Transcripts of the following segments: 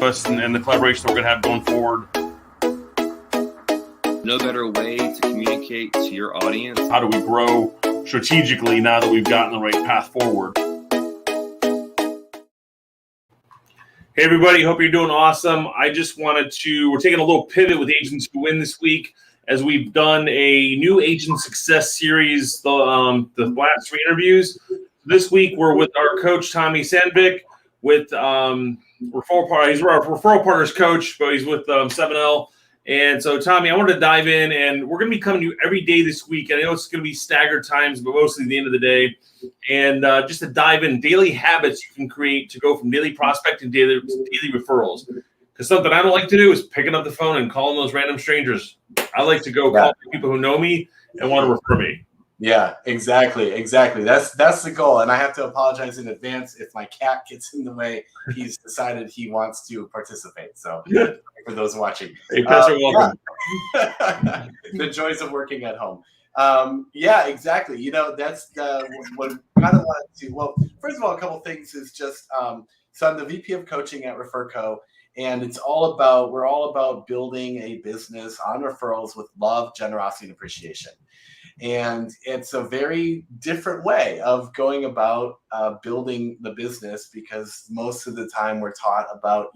us and the collaboration we're going to have going forward. No better way to communicate to your audience. How do we grow strategically now that we've gotten the right path forward? Hey, everybody. Hope you're doing awesome. I just wanted to, we're taking a little pivot with Agents Who Win this week as we've done a new agent success series, the last 3 interviews. This week, we're with our coach, Tommy Sandvik, with referral partner. He's our referral partners coach, but he's with 7L. And so, Tommy, I wanted to dive in, and we're going to be coming to you every day this week. I know it's going to be staggered times, but mostly at the end of the day. And just to dive in, daily habits you can create to go from daily prospecting to daily referrals. Because something I don't like to do is picking up the phone and calling those random strangers. I like to go call people who know me and want to refer me. Yeah, exactly. That's the goal. And I have to apologize in advance if my cat gets in the way. He's decided he wants to participate. So for those watching, hey, pets are welcome. Yeah. The joys of working at home. Yeah, exactly. You know, that's what I kind of wanted to. Well, first of all, a couple things is just so I'm the VP of coaching at Referco, and we're all about building a business on referrals with love, generosity, and appreciation. And it's a very different way of going about building the business, because most of the time we're taught about,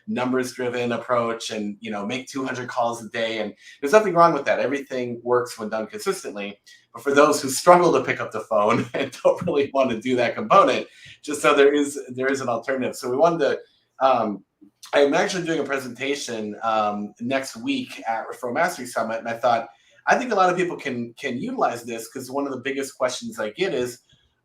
numbers driven approach and, make 200 calls a day. And there's nothing wrong with that. Everything works when done consistently. But for those who struggle to pick up the phone and don't really want to do that component, just so there is an alternative. So we wanted to, I'm actually doing a presentation next week at Referral Mastery Summit. And I think a lot of people can utilize this, because one of the biggest questions I get is,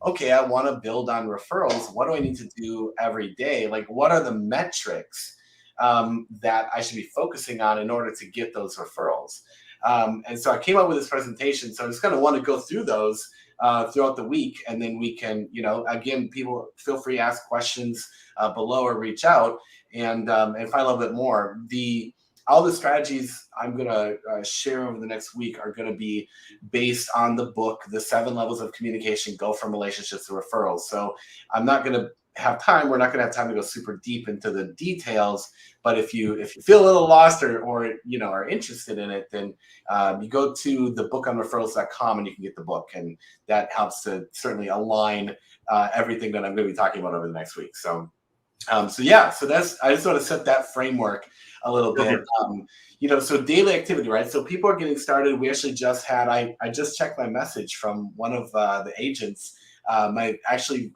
okay, I want to build on referrals. What do I need to do every day? Like, what are the metrics that I should be focusing on in order to get those referrals? And so I came up with this presentation. So I'm just going to want to go through those throughout the week. And then we can, again, people feel free to ask questions below or reach out and find a little bit more. All the strategies I'm going to share over the next week are going to be based on the book, The 7 Levels of Communication, Go from Relationships to Referrals. So I'm not going to have time. We're not going to have time to go super deep into the details. But if you feel a little lost or are interested in it, then you go to thebookonreferrals.com and you can get the book. And that helps to certainly align everything that I'm going to be talking about over the next week. So that's, I just want to set that framework a little bit. So daily activity, right? So people are getting started. We actually just had, I just checked my message from one of the agents. I actually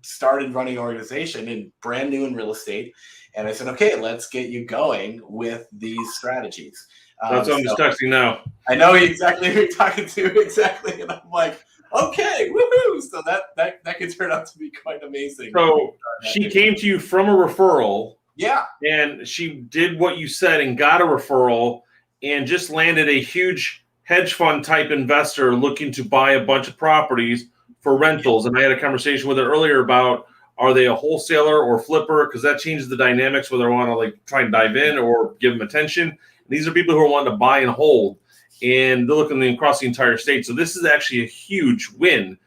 started running an organization and brand new in real estate. And I said, okay, let's get you going with these strategies. That's what I'm just texting now. I know exactly who you're talking to, exactly. And I'm like, okay, woohoo! So that could turn out to be quite amazing. So she came to you from a referral. Yeah. And she did what you said and got a referral and just landed a huge hedge fund type investor looking to buy a bunch of properties for rentals. And I had a conversation with her earlier about, are they a wholesaler or flipper? Because that changes the dynamics, whether I want to try and dive in or give them attention. These are people who are wanting to buy and hold, and they're looking across the entire state. So this is actually a huge win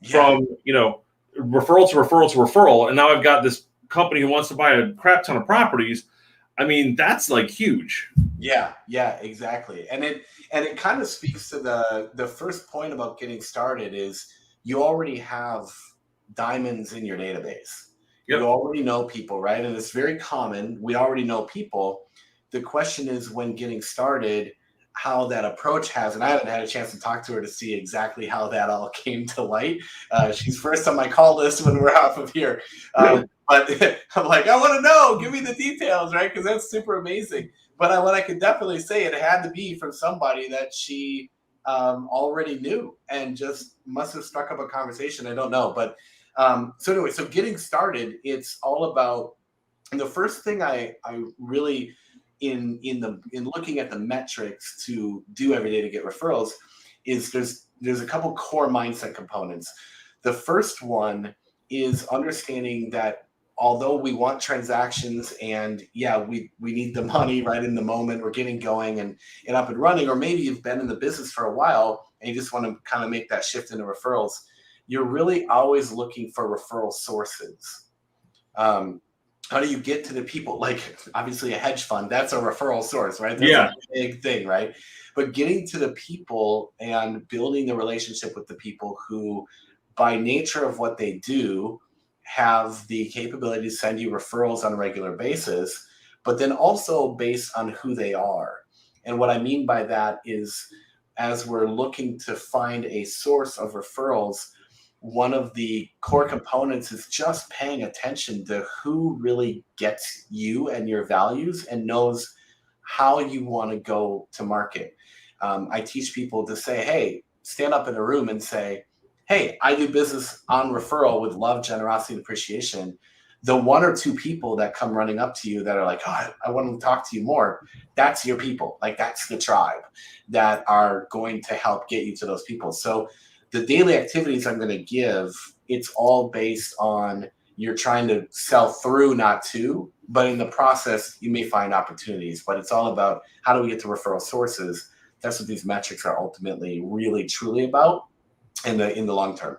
from, referral to referral to referral. And now I've got this company who wants to buy a crap ton of properties. I mean, that's huge. Yeah, exactly. And it kind of speaks to the first point about getting started is you already have diamonds in your database. Yep. You already know people, right? And it's very common. We already know people. The question is, when getting started, how that approach has, and I haven't had a chance to talk to her to see exactly how that all came to light. She's first on my call list when we're off of here. But I'm like, I want to know, give me the details, right? Because that's super amazing. But what I could definitely say, it had to be from somebody that she already knew and just must have struck up a conversation. I don't know. But so anyway, so getting started, it's all about, and the first thing I really, in looking at the metrics to do every day to get referrals, is there's a couple core mindset components. The first one is understanding that although we want transactions and we need the money right in the moment, we're getting going and up and running, or maybe you've been in the business for a while and you just want to kind of make that shift into referrals, you're really always looking for referral sources. How do you get to the people? Like, obviously a hedge fund, that's a referral source, right? That's Yeah. a big thing, right? But getting to the people and building the relationship with the people who, by nature of what they do, have the capability to send you referrals on a regular basis, but then also based on who they are. And what I mean by that is, as we're looking to find a source of referrals, one of the core components is just paying attention to who really gets you and your values and knows how you want to go to market. I teach people to say, hey, stand up in a room and say, hey, I do business on referral with love, generosity, and appreciation. The one or two people that come running up to you that are like, oh, I want to talk to you more, that's your people. Like, that's the tribe that are going to help get you to those people. So the daily activities I'm going to give, it's all based on you're trying to sell through, not to, but in the process, you may find opportunities, but it's all about how do we get to referral sources? That's what these metrics are ultimately really, truly about in the long term.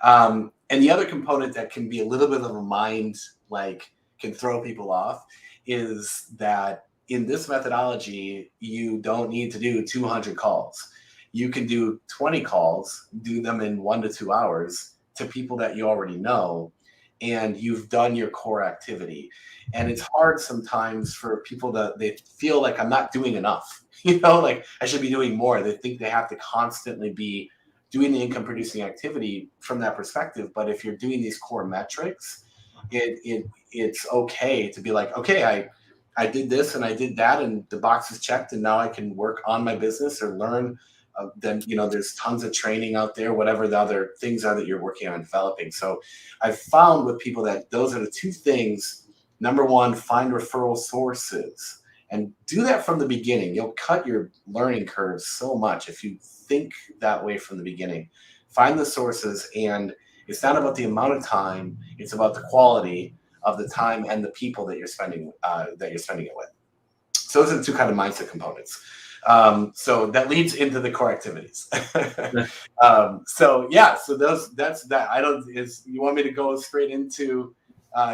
And the other component that can be a little bit of a mind, like, can throw people off, is that in this methodology, you don't need to do 200 calls. You can do 20 calls, do them in 1 to 2 hours to people that you already know, and you've done your core activity. And it's hard sometimes for people that they feel like I'm not doing enough, like I should be doing more. They think they have to constantly be doing the income producing activity from that perspective. But if you're doing these core metrics, it's okay to be like, okay, I did this and I did that and the box is checked and now I can work on my business or learn. Then there's tons of training out there, whatever the other things are that you're working on developing. So I've found with people that those are the two things. Number one, find referral sources and do that from the beginning. You'll cut your learning curve so much if you think that way from the beginning. Find the sources, and it's not about the amount of time, it's about the quality of the time and the people that you're spending it with. So those are the two kind of mindset components. So that leads into the core activities. So that's that. You want me to go straight into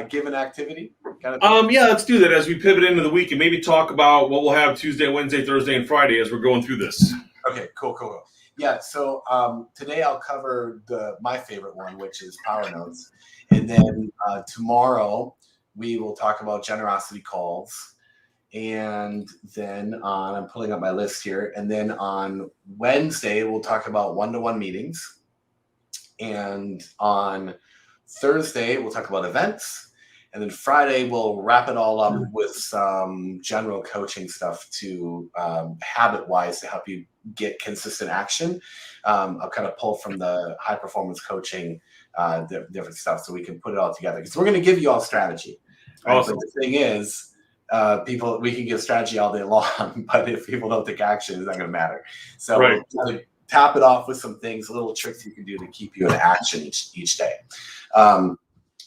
given activity? Yeah, let's do that as we pivot into the week and maybe talk about what we'll have Tuesday, Wednesday, Thursday, and Friday as we're going through this. Okay, cool. Yeah, so today I'll cover my favorite one, which is Power Notes. And then tomorrow we will talk about generosity calls. And then I'm pulling up my list here. And then on Wednesday, we'll talk about one-to-one meetings. And on Thursday, we'll talk about events. And then Friday, we'll wrap it all up with some general coaching stuff to habit-wise to help you get consistent action. I'll kind of pull from the high-performance coaching, different stuff so we can put it all together. Because we're going to give you all strategy. Right? Awesome. But the thing is, we can give strategy all day long, but if people don't take action, it's not going to matter. So right. We'll kind of tap it off with some things, little tricks you can do to keep you in action each day.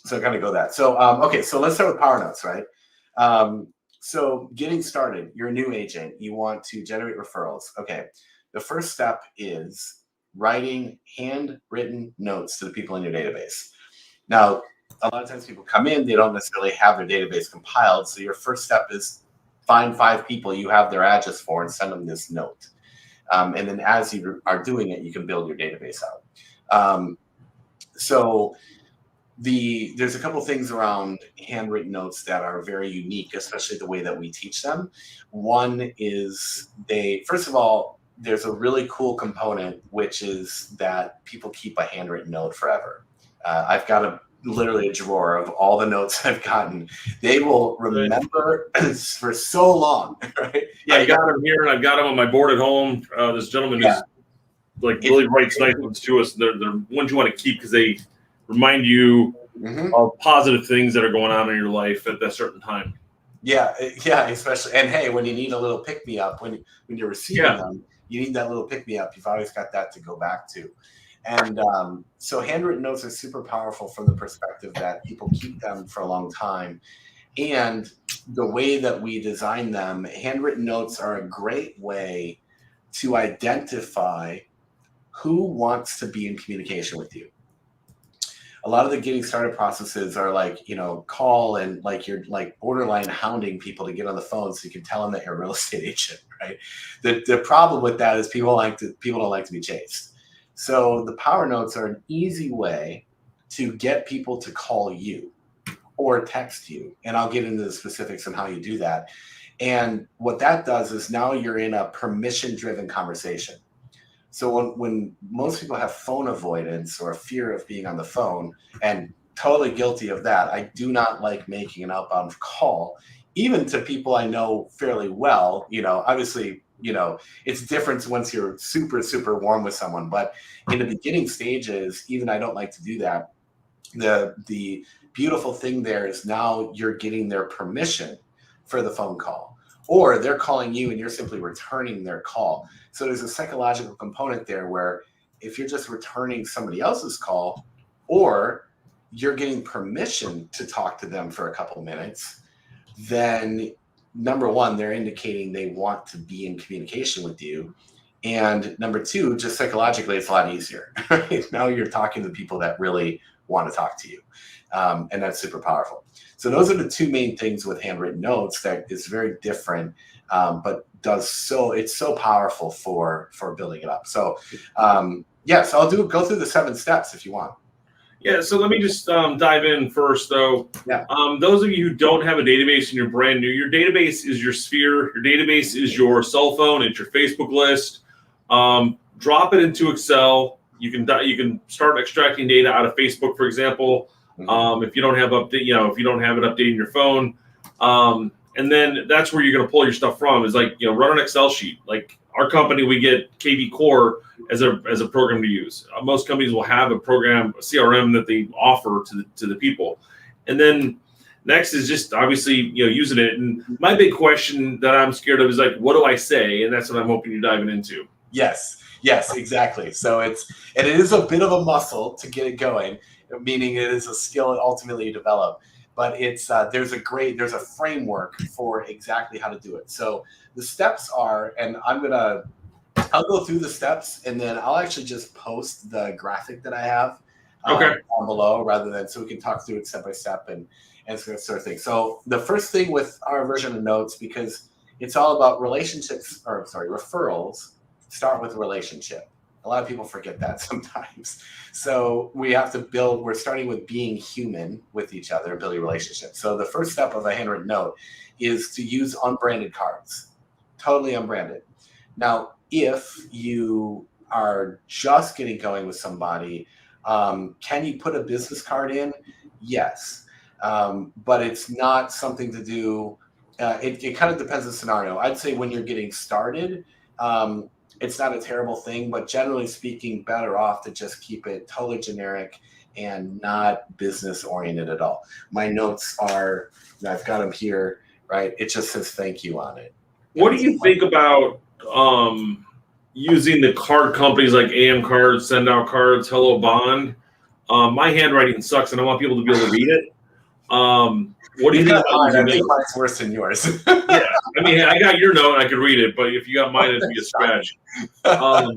So kind of go that. So, okay, so let's start with Power Notes, right? So getting started, you're a new agent, you want to generate referrals. Okay, the first step is writing handwritten notes to the people in your database. Now, a lot of times people come in, they don't necessarily have their database compiled. So your first step is find 5 people you have their address for and send them this note. And then as you are doing it, you can build your database out. So there's a couple things around handwritten notes that are very unique, especially the way that we teach them. One is first of all, there's a really cool component, which is that people keep a handwritten note forever. I've got literally a drawer of all the notes I've gotten. They will remember for so long, right? Yeah, I got them here, and I've got them on my board at home. This gentleman is really writes nice ones to us. They're ones you want to keep because they remind you of positive things that are going on in your life at that certain time. Yeah, especially. And hey, when you need a little pick-me-up, when you're receiving them, you need that little pick-me-up. You've always got that to go back to. And so handwritten notes are super powerful from the perspective that people keep them for a long time. And the way that we design them, handwritten notes are a great way to identify who wants to be in communication with you. a lot of the getting started processes are like, call and like you're like borderline hounding people to get on the phone so you can tell them that you're a real estate agent, right? The problem with that is people don't like to be chased. So the power notes are an easy way to get people to call you or text you. And I'll get into the specifics on how you do that. And what that does is now you're in a permission-driven conversation. So when most people have phone avoidance or fear of being on the phone, and totally guilty of that, I do not like making an outbound call, even to people I know fairly well. Obviously, it's different once you're super, super warm with someone. But in the beginning stages, even I don't like to do that. The beautiful thing there is now you're getting their permission for the phone call, or they're calling you and you're simply returning their call. So there's a psychological component there where if you're just returning somebody else's call, or you're getting permission to talk to them for a couple minutes, then number one, they're indicating they want to be in communication with you. And number two, just psychologically, it's a lot easier. Right? Now you're talking to people that really want to talk to you. And that's super powerful. So those are the two main things with handwritten notes that is very different, but it's so powerful for building it up. So so I'll go through the 7 steps if you want. Yeah, so let me just dive in first, though. Yeah. Those of you who don't have a database and you're brand new, your database is your sphere. Your database is your cell phone. It's your Facebook list. Drop it into Excel. You can start extracting data out of Facebook, for example. If you don't have if you don't have it updating your phone, and then that's where you're going to pull your stuff from. Is like run an Excel sheet. Like our company, we get KV Core as a program to use. Most companies will have a program, a CRM that they offer to the people, and then next is just obviously using it. And my big question that I'm scared of is like, what do I say? And that's what I'm hoping you're diving into. Yes, exactly. So it is a bit of a muscle to get it going, meaning it is a skill that ultimately you develop. But there's a framework for exactly how to do it. So the steps are, and I'll go through the steps, and then I'll actually just post the graphic that I have down below, rather than so we can talk through it step by step and sort of thing. So the first thing with our version of notes, because it's all about referrals, start with a relationship. A lot of people forget that sometimes. So we're starting with being human with each other, building relationships. So the first step of a handwritten note is to use unbranded cards, totally unbranded. Now, if you are just getting going with somebody, can you put a business card in? Yes. But it's not something to do. It kind of depends on the scenario. I'd say when you're getting started, it's not a terrible thing, but generally speaking, better off to just keep it totally generic and not business oriented at all. My notes are, I've got them here, right? It just says thank you on it. What do you think about using the card companies like AM Cards, Send Out Cards, Hello Bond? My handwriting sucks, and I want people to be able to read it. What do you think about using I think mine's worse than yours. Yeah, I mean, I got your note and I could read it, but if you got mine, it'd be a scratch. But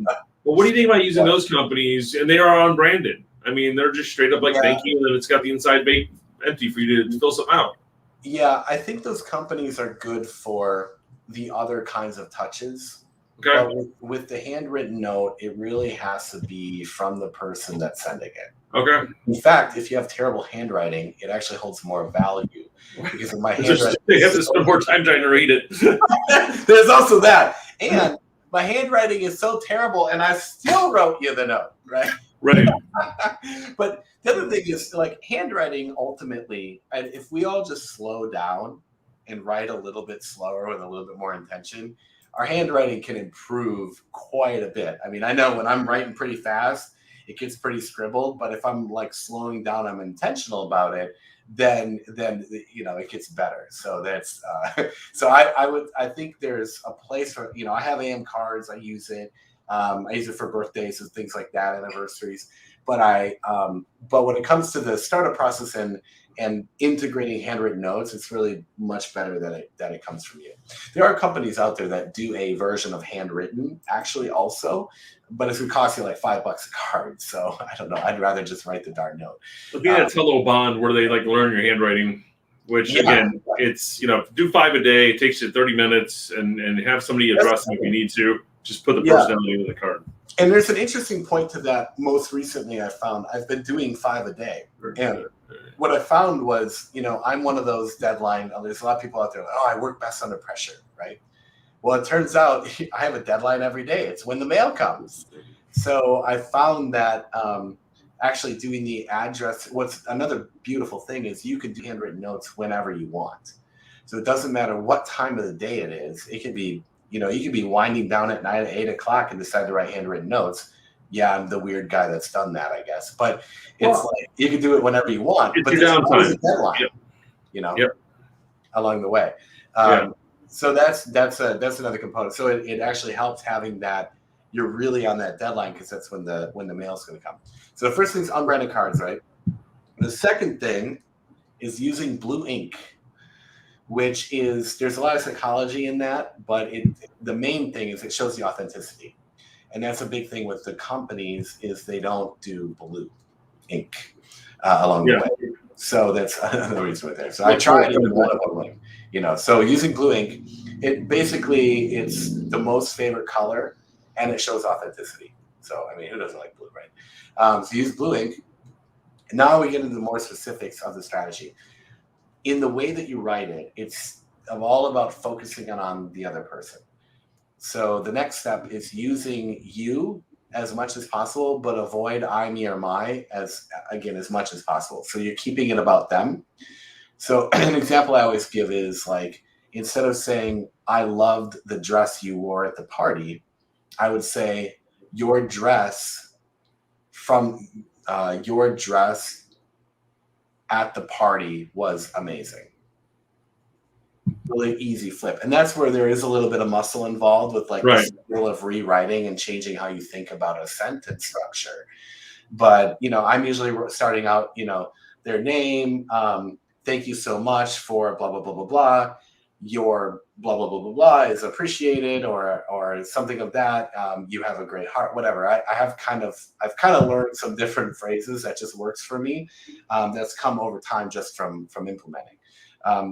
what do you think about using those companies? And they are unbranded. I mean, they're just straight up like thank you, and then it's got the inside bait empty for you to fill something out. Yeah, I think those companies are good for the other kinds of touches. Okay. But with the handwritten note, it really has to be from the person that's sending it. Okay. In fact, if you have terrible handwriting, it actually holds more value because of my handwriting. They have to spend more time trying to read it. There's also that. And my handwriting is so terrible, and I still wrote you the note, right? Right. But the other thing is, like, handwriting ultimately, if we all just slow down and write a little bit slower with a little bit more intention, our handwriting can improve quite a bit. I mean, I know when I'm writing pretty fast, it gets pretty scribbled, but if I'm like slowing down, I'm intentional about it, then it gets better. So that's I think there's a place for, I have AM cards, I use it for birthdays and things like that, anniversaries. But when it comes to the startup process and integrating handwritten notes, it's really much better that it comes from you. There are companies out there that do a version of handwritten actually also, but it's going to cost you like $5 a card. So I don't know. I'd rather just write the darn note. I think that's Hello Bond where they like learn your handwriting, which again, it's, do 5 a day. It takes you 30 minutes and have somebody address them if you need to. Just put the personality into the card. And there's an interesting point to that. Most recently, I've been doing 5 a day. And what I found was, I'm one of those deadline. There's a lot of people out there, I work best under pressure, right? Well, it turns out I have a deadline every day. It's when the mail comes. So I found that actually doing the address, what's another beautiful thing is you can do handwritten notes whenever you want. So it doesn't matter what time of the day it is. It could be, you could be winding down at night at 8 o'clock and decide to write handwritten notes. Yeah, I'm the weird guy that's done that, I guess. But it's like you can do it whenever you want. But there's always a deadline, along the way. So that's another component. So it actually helps having that you're really on that deadline because that's when the mail's going to come. So the first thing is unbranded cards, right? The second thing is using blue ink, which is there's a lot of psychology in that, but the main thing is it shows the authenticity. And that's a big thing with the companies is they don't do blue ink along the way. So that's another reason right there. So I tried even one of them, so using blue ink, it's the most favorite color and it shows authenticity. So, who doesn't like blue, right? So use blue ink. Now we get into the more specifics of the strategy. In the way that you write it, it's all about focusing on the other person. So the next step is using you as much as possible, but avoid I, me, or my as much as possible. So you're keeping it about them. So an example I always give is like, instead of saying, I loved the dress you wore at the party, I would say your dress at the party was amazing. Really easy flip. And that's where there is a little bit of muscle involved with the skill of rewriting and changing how you think about a sentence structure. But, I'm usually starting out, their name, thank you so much for blah, blah, blah, blah, blah. Your blah, blah, blah, blah, blah is appreciated or something of that. You have a great heart, whatever. I've kind of learned some different phrases that just works for me. That's come over time just from implementing.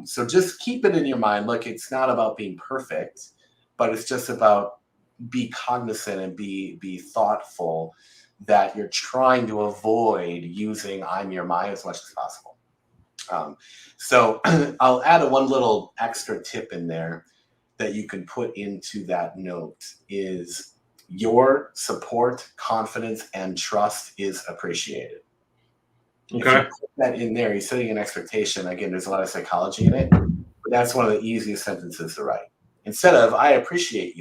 So just keep it in your mind. Look, it's not about being perfect, but it's just about be cognizant and be thoughtful that you're trying to avoid using I'm, your, my as much as possible. So I'll add one little extra tip in there that you can put into that note is your support, confidence, and trust is appreciated. Okay. If you put that in there, you're setting an expectation. Again, there's a lot of psychology in it, but that's one of the easiest sentences to write. Instead of, I appreciate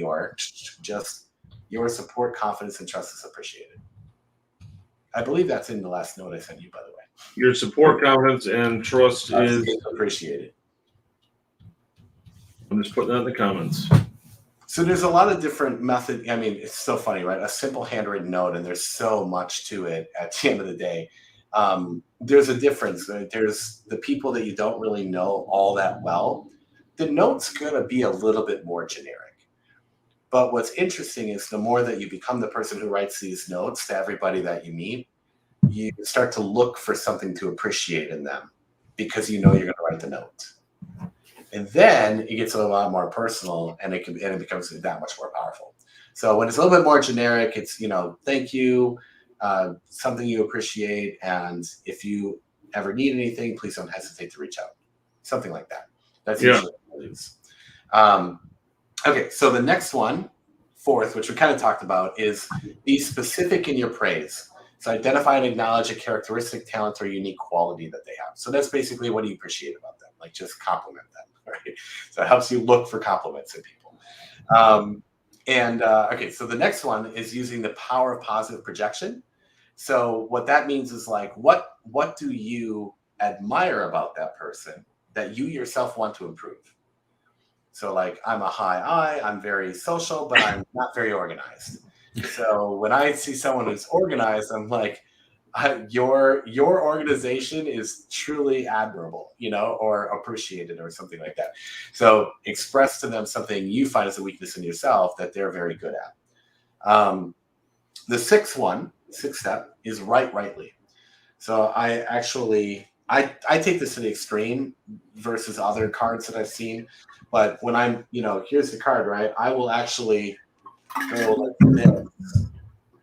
just your support, confidence, and trust is appreciated. I believe that's in the last note I sent you, by the way. Your support, confidence, and trust is appreciated. I'm just putting that in the comments. So there's a lot of different methods. It's so funny, right? A simple handwritten note, and there's so much to it at the end of the day. There's a difference. Right? There's the people that you don't really know all that well. The note's going to be a little bit more generic. But what's interesting is the more that you become the person who writes these notes to everybody that you meet, you start to look for something to appreciate in them because you know you're going to write the note. And then it gets a lot more personal and it becomes that much more powerful. So when it's a little bit more generic, it's, thank you, something you appreciate. And if you ever need anything, please don't hesitate to reach out. Something like that. That's usually what it is. Okay, so the next one, fourth, which we kind of talked about, is be specific in your praise. So identify and acknowledge a characteristic, talent, or unique quality that they have. So that's basically what do you appreciate about them? Like just compliment them, right? So it helps you look for compliments in people. Okay, so the next one is using the power of positive projection. So what that means is like, what do you admire about that person that you yourself want to improve? So like, I'm a high I, I'm very social, but I'm not very organized. So when I see someone who's organized, I'm like, your organization is truly admirable, or appreciated or something like that. So express to them something you find as a weakness in yourself that they're very good at. The sixth step is write rightly. So I take this to the extreme versus other cards that I've seen. But when I'm, here's the card, right? I will actually go like this,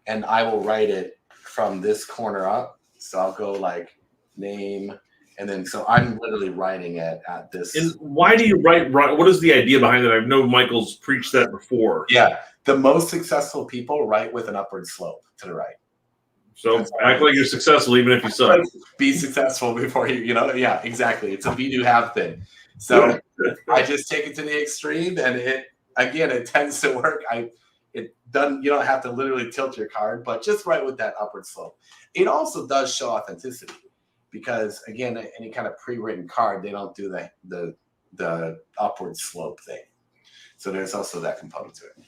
and I will write it from this corner up. So I'll go like name, and then so I'm literally writing it at this. And why do you write? What is the idea behind that? I know Michael's preached that before. Yeah, the most successful people write with an upward slope to the right. So act like you're successful, even if you suck. Be successful before yeah, exactly. It's a be do have thing. So I just take it to the extreme, and it tends to work. You don't have to literally tilt your card, but just write with that upward slope. It also does show authenticity because, again, any kind of pre-written card, they don't do the upward slope thing. So there's also that component to it.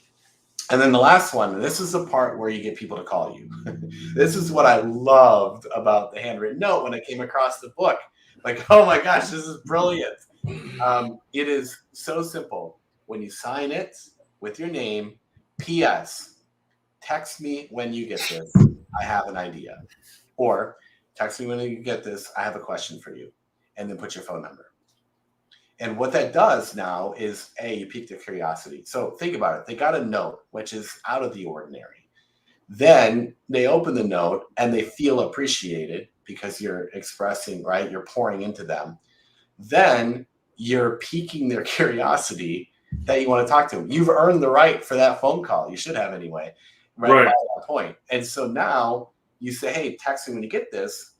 And then the last one, and this is the part where you get people to call you. This is what I loved about the handwritten note when I came across the book. Like, oh my gosh, this is brilliant. It is so simple. When you sign it with your name, P.S., text me when you get this. I have an idea. Or text me when you get this. I have a question for you. And then put your phone number. And what that does now is, you pique their curiosity. So think about it. They got a note, which is out of the ordinary. Then they open the note and they feel appreciated because you're expressing, right? You're pouring into them. Then you're piquing their curiosity that you want to talk to them. You've earned the right for that phone call. You should have anyway, right? By that point. And so now you say, hey, text me when you get this.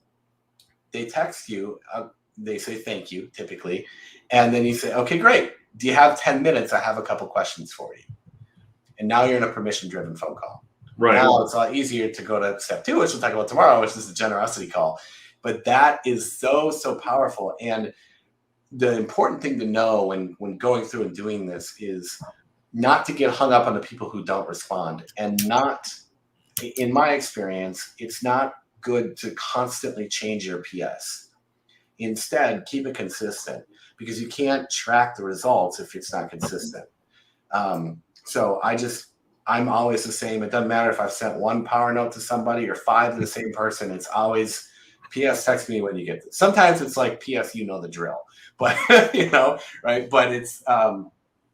They text you. They say thank you, typically. And then you say, okay, great. Do you have 10 minutes? I have a couple questions for you. And now you're in a permission-driven phone call. Right. Now it's a lot easier to go to step 2, which we'll talk about tomorrow, which is the generosity call. But that is so, so powerful. And the important thing to know when going through and doing this is not to get hung up on the people who don't respond. And not, in my experience, it's not good to constantly change your PS. Instead, keep it consistent because you can't track the results if it's not consistent. So I'm always the same. It doesn't matter if I've sent one power note to somebody or 5 to the same person. It's always PS, text me when you get this. Sometimes it's like PS, you know the drill, but right. But it's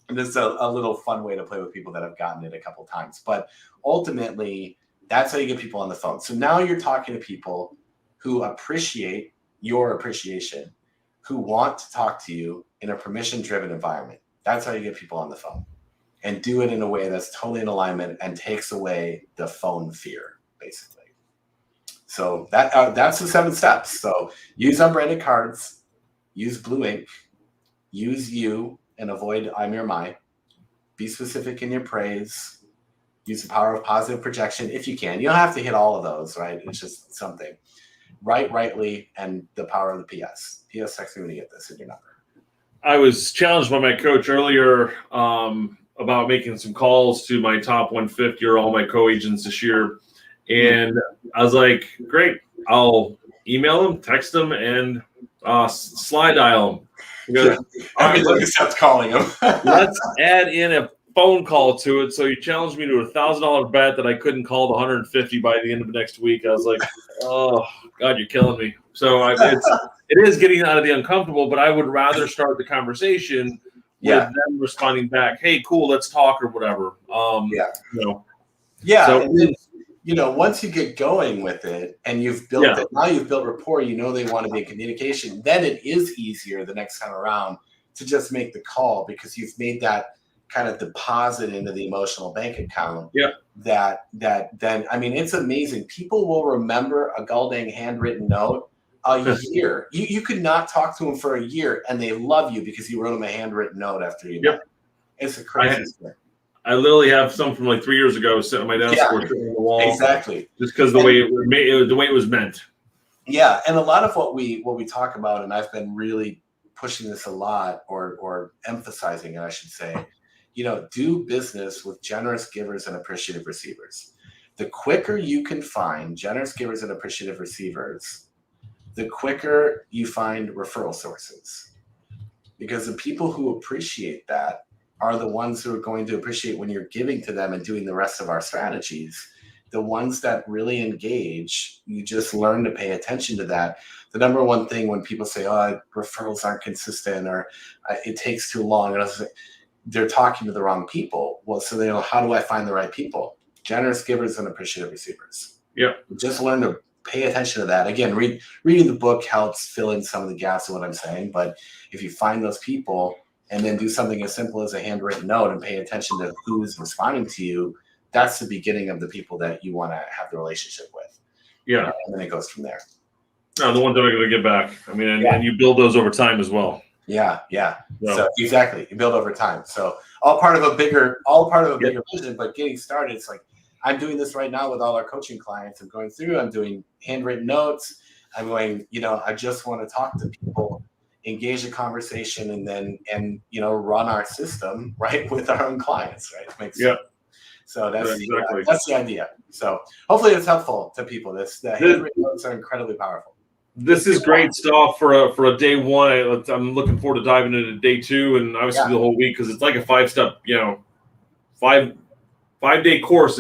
this is a little fun way to play with people that have gotten it a couple times. But ultimately, that's how you get people on the phone. So now you're talking to people who appreciate your appreciation, who want to talk to you in a permission-driven environment. That's how you get people on the phone, and do it in a way that's totally in alignment and takes away the phone fear, basically. So that's the 7 steps. So use unbranded cards, use blue ink, use you, and avoid I'm your my. Be specific in your praise. Use the power of positive projection if you can. You don't have to hit all of those, right? It's just something. Write rightly, and the power of the PS. PS, text me when you get this in your number. I was challenged by my coach earlier about making some calls to my top 150 or all my co-agents this year. And I was like, great, I'll email them, text them, and slide dial them. Everybody's calling them. Let's add in a phone call to it. So you challenged me to a $1,000 bet that I couldn't call the 150 by the end of next week. I was like, oh God, you're killing me. So it is getting out of the uncomfortable, but I would rather start the conversation with them responding back, hey, cool, let's talk or whatever. Yeah. So, once you get going with it and you've built it, now you've built rapport, they want to be in communication, then it is easier the next time around to just make the call because you've made that kind of deposit into the emotional bank account. That then, it's amazing. People will remember a Galdang handwritten note a year. You could not talk to them for a year and they love you because you wrote them a handwritten note after you met. It's a crazy thing. I literally have some from like 3 years ago sitting on my desk or sitting on the wall. Exactly. Just because the way it was meant. Yeah, and a lot of what we talk about, and I've been really pushing this a lot, or emphasizing it, I should say, do business with generous givers and appreciative receivers. The quicker you can find generous givers and appreciative receivers, the quicker you find referral sources. Because the people who appreciate that are the ones who are going to appreciate when you're giving to them and doing the rest of our strategies. The ones that really engage, you just learn to pay attention to that. The number one thing when people say, oh, referrals aren't consistent or it takes too long, they're talking to the wrong people. Well, so they know, how do I find the right people? Generous givers and appreciative receivers. Yeah. Just learn to pay attention to that. Again, reading the book helps fill in some of the gaps of what I'm saying. But if you find those people and then do something as simple as a handwritten note and pay attention to who's responding to you, that's the beginning of the people that you want to have the relationship with. Yeah. And then it goes from there. No, the ones that are going to get back. I mean, and you build those over time as well. Yeah. So exactly, you build over time. So all part of a bigger vision. But getting started, it's like I'm doing this right now with all our coaching clients. I'm going through. I'm doing handwritten notes. I'm going. I just want to talk to people, engage a conversation, and then run our system right with our own clients. Right. It makes sense. So that's the idea. So hopefully it's helpful to people. The handwritten notes are incredibly powerful. This is great stuff for a day one. I'm looking forward to diving into day two and obviously the whole week because it's like a 5-step, 5-day course,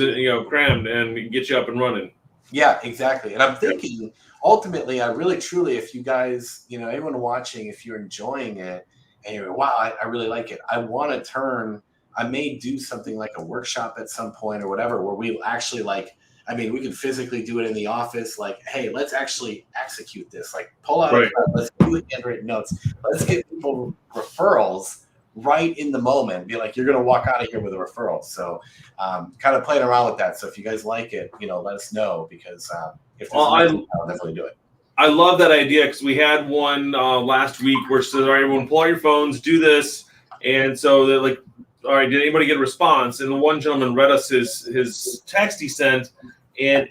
crammed and get you up and running. Yeah, exactly. And I'm thinking ultimately, I really truly, if you guys, anyone watching, if you're enjoying it and you're wow, I really like it. I may do something like a workshop at some point or whatever, where we actually we can physically do it in the office. Like, hey, let's actually execute this. Like, pull out, let's do handwritten notes. Let's get people referrals right in the moment. Be like, you're going to walk out of here with a referral. So, kind of playing around with that. So, if you guys like it, let us know because if I'll definitely do it. I love that idea because we had one last week where it says, all right, everyone, pull out your phones, do this, and so they're like, all right, did anybody get a response? And the one gentleman read us his text he sent, and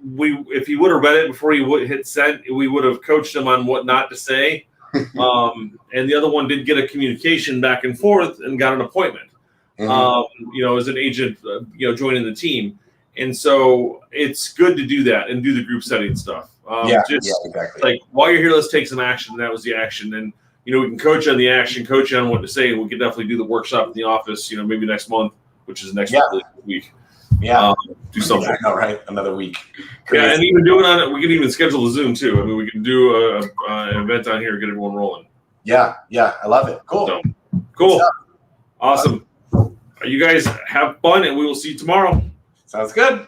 if he would have read it before he would hit send, we would have coached him on what not to say. And the other one did get a communication back and forth and got an appointment. As an agent, joining the team, and so it's good to do that and do the group setting stuff. Exactly. Like while you're here, let's take some action. And that was the action, and we can coach on the action, coach on what to say. We can definitely do the workshop in the office, maybe next month, which is next week. Yeah. Do something. Yeah, I know, right? Another week. Crazy. Yeah, and even doing on it, we can even schedule a Zoom too. I mean, we can do an event on here, get everyone rolling. Yeah. I love it. Cool. So, cool. Awesome. You guys have fun, and we will see you tomorrow. Sounds good.